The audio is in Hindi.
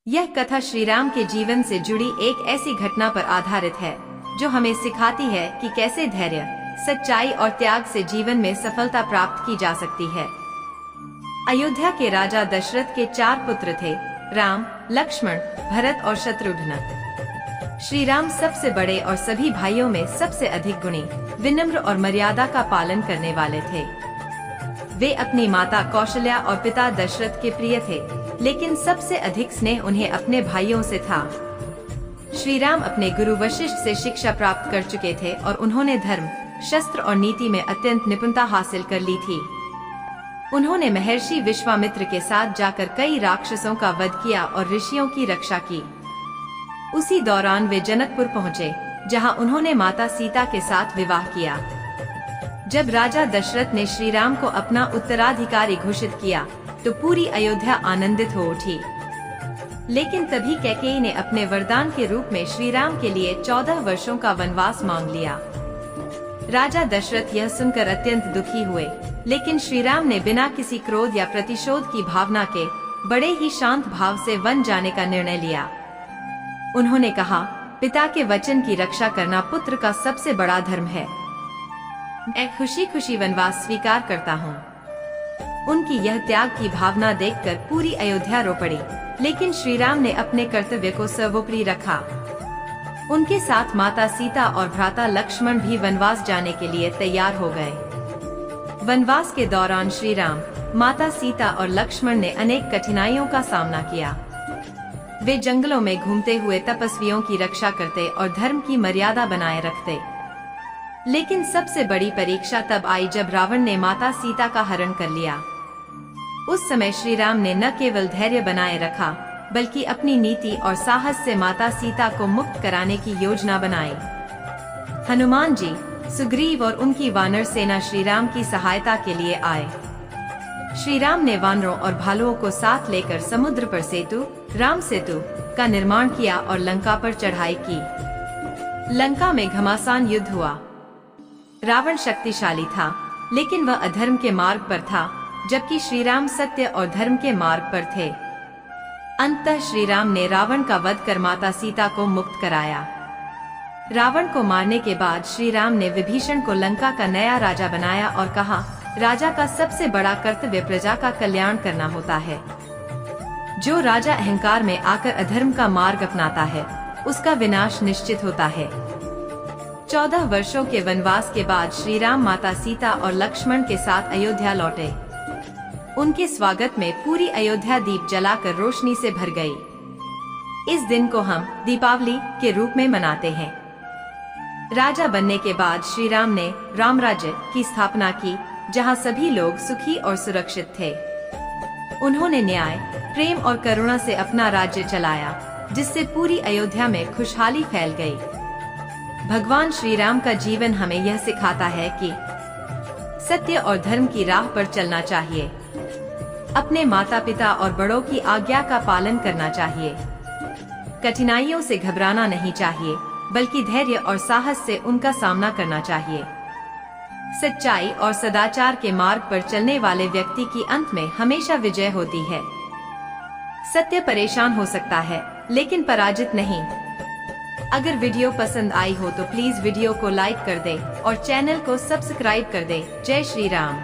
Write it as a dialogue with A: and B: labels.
A: यह कथा श्री राम के जीवन से जुड़ी एक ऐसी घटना पर आधारित है जो हमें सिखाती है कि कैसे धैर्य, सच्चाई और त्याग से जीवन में सफलता प्राप्त की जा सकती है। अयोध्या के राजा दशरथ के 4 पुत्र थे, राम, लक्ष्मण, भरत और शत्रुघ्न। श्री राम सबसे बड़े और सभी भाइयों में सबसे अधिक गुणी, विनम्र और मर्यादा का पालन करने वाले थे। वे अपनी माता कौशल्या और पिता दशरथ के प्रिय थे, लेकिन सबसे अधिक स्नेह उन्हें अपने भाइयों से था। श्री राम अपने गुरु वशिष्ठ से शिक्षा प्राप्त कर चुके थे और उन्होंने धर्म, शस्त्र और नीति में अत्यंत निपुणता हासिल कर ली थी। उन्होंने महर्षि विश्वामित्र के साथ जाकर कई राक्षसों का वध किया और ऋषियों की रक्षा की। उसी दौरान वे जनकपुर पहुँचे, जहाँ उन्होंने माता सीता के साथ विवाह किया। जब राजा दशरथ ने श्री राम को अपना उत्तराधिकारी घोषित किया तो पूरी अयोध्या आनंदित हो उठी। लेकिन तभी कैकेयी ने अपने वरदान के रूप में श्री राम के लिए 14 वर्षों का वनवास मांग लिया। राजा दशरथ यह सुनकर अत्यंत दुखी हुए, लेकिन श्री राम ने बिना किसी क्रोध या प्रतिशोध की भावना के बड़े ही शांत भाव से वन जाने का निर्णय लिया। उन्होंने कहा, पिता के वचन की रक्षा करना पुत्र का सबसे बड़ा धर्म है। मैं खुशी खुशी वनवास स्वीकार करता हूँ। उनकी यह त्याग की भावना देखकर पूरी अयोध्या रो पड़ी, लेकिन श्री राम ने अपने कर्तव्य को सर्वोपरि रखा। उनके साथ माता सीता और भ्राता लक्ष्मण भी वनवास जाने के लिए तैयार हो गए। वनवास के दौरान श्री राम, माता सीता और लक्ष्मण ने अनेक कठिनाइयों का सामना किया। वे जंगलों में घूमते हुए तपस्वियों की रक्षा करते और धर्म की मर्यादा बनाए रखते। लेकिन सबसे बड़ी परीक्षा तब आई जब रावण ने माता सीता का हरण कर लिया। उस समय श्री राम ने न केवल धैर्य बनाए रखा, बल्कि अपनी नीति और साहस से माता सीता को मुक्त कराने की योजना बनाई। हनुमान जी, सुग्रीव और उनकी वानर सेना श्री राम की सहायता के लिए आए। श्री राम ने वानरों और भालुओं को साथ लेकर समुद्र पर सेतु, राम सेतु का निर्माण किया और लंका पर चढ़ाई की। लंका में घमासान युद्ध हुआ। रावण शक्तिशाली था, लेकिन वह अधर्म के मार्ग पर था, जबकि श्री राम सत्य और धर्म के मार्ग पर थे। अंततः श्री राम ने रावण का वध कर माता सीता को मुक्त कराया। रावण को मारने के बाद श्री राम ने विभीषण को लंका का नया राजा बनाया और कहा, राजा का सबसे बड़ा कर्तव्य प्रजा का कल्याण करना होता है। जो राजा अहंकार में आकर अधर्म का मार्ग अपनाता है, उसका विनाश निश्चित होता है। 14 वर्षों के वनवास के बाद श्री राम माता सीता और लक्ष्मण के साथ अयोध्या लौटे। उनके स्वागत में पूरी अयोध्या दीप जलाकर रोशनी से भर गई। इस दिन को हम दीपावली के रूप में मनाते हैं। राजा बनने के बाद श्री राम ने राम राज्य की स्थापना की, जहां सभी लोग सुखी और सुरक्षित थे। उन्होंने न्याय, प्रेम और करुणा से अपना राज्य चलाया, जिससे पूरी अयोध्या में खुशहाली फैल गई। भगवान श्री राम का जीवन हमें यह सिखाता है कि सत्य और धर्म की राह पर चलना चाहिए। अपने माता पिता और बड़ों की आज्ञा का पालन करना चाहिए। कठिनाइयों से घबराना नहीं चाहिए, बल्कि धैर्य और साहस से उनका सामना करना चाहिए। सच्चाई और सदाचार के मार्ग पर चलने वाले व्यक्ति की अंत में हमेशा विजय होती है। सत्य परेशान हो सकता है, लेकिन पराजित नहीं। अगर वीडियो पसंद आई हो तो प्लीज वीडियो को लाइक कर दे और चैनल को सब्सक्राइब कर दे। जय श्री राम।